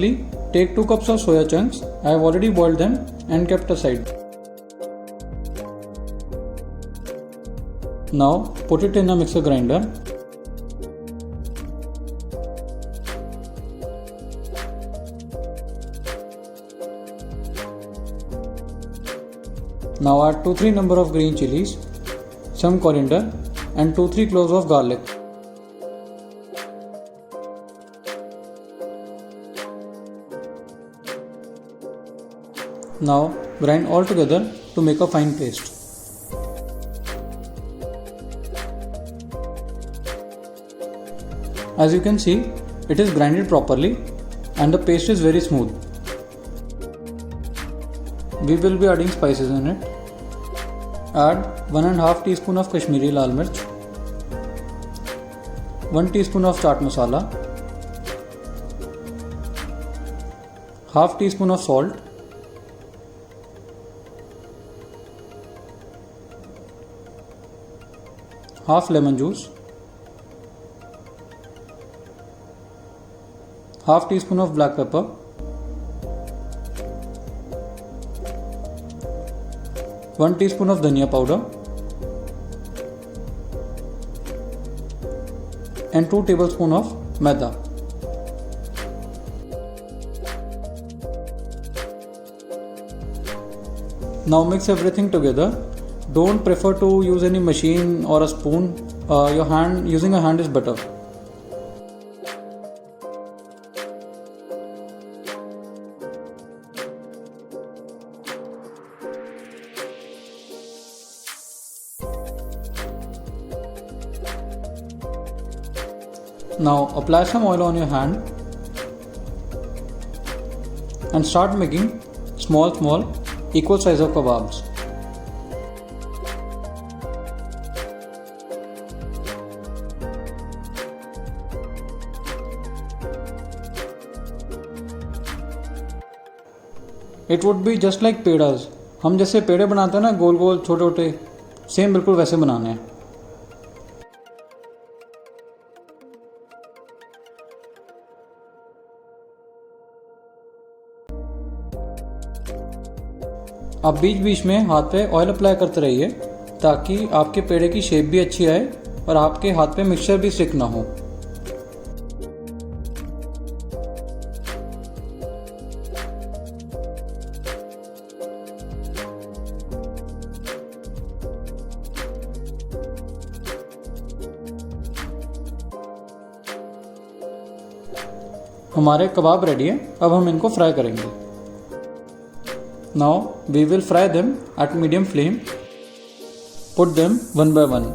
Firstly, take 2 cups of soya chunks. I have already boiled them and kept aside. Now put it in a mixer grinder. Now add 2-3 number of green chilies, some coriander and 2-3 cloves of garlic. Now grind all together to make a fine paste. As you can see, it is grinded properly and the paste is very smooth. We will be adding spices in it. Add 1.5 teaspoon of Kashmiri Laal Mirch, 1 teaspoon of chaat masala, half teaspoon of salt, half lemon juice, half teaspoon of black pepper, 1 teaspoon of dhaniya powder and 2 tablespoon of maida. Now mix everything together. Don't prefer to use any machine or a spoon. Using a hand is better. Now apply some oil on your hand and start making small equal size of kebabs. It would be just like पेड़ास. हम जैसे पेड़े बनाते हैं ना, गोल गोल छोटे छोटे, same बिल्कुल वैसे बनाने हैं. आप बीच बीच में हाथ पे ऑयल अप्लाई करते रहिए ताकि आपके पेड़े की शेप भी अच्छी आए और आपके हाथ पे मिक्सचर भी स्टिक ना हो. हमारे कबाब रेडी है. अब हम इनको फ्राई करेंगे. Now we will fry them at medium flame. Put them one by one.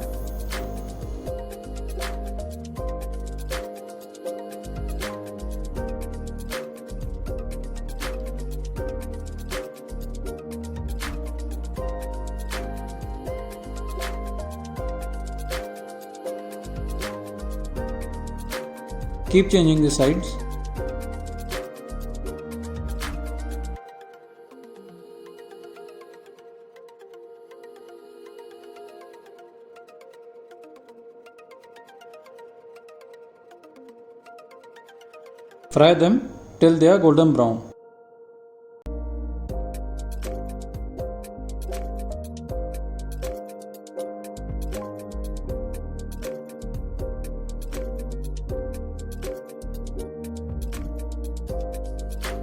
Keep changing the sides. Fry them till they are golden brown.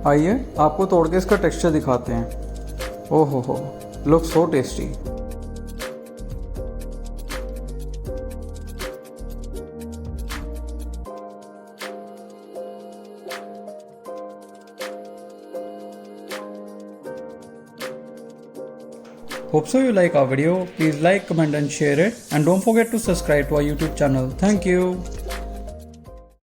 आइए आपको तोड़ के इसका टेक्सचर दिखाते हैं. ओहो हो, look so tasty. Hope so you like our video. Please like, comment and share it, and don't forget to subscribe to our YouTube channel. Thank you.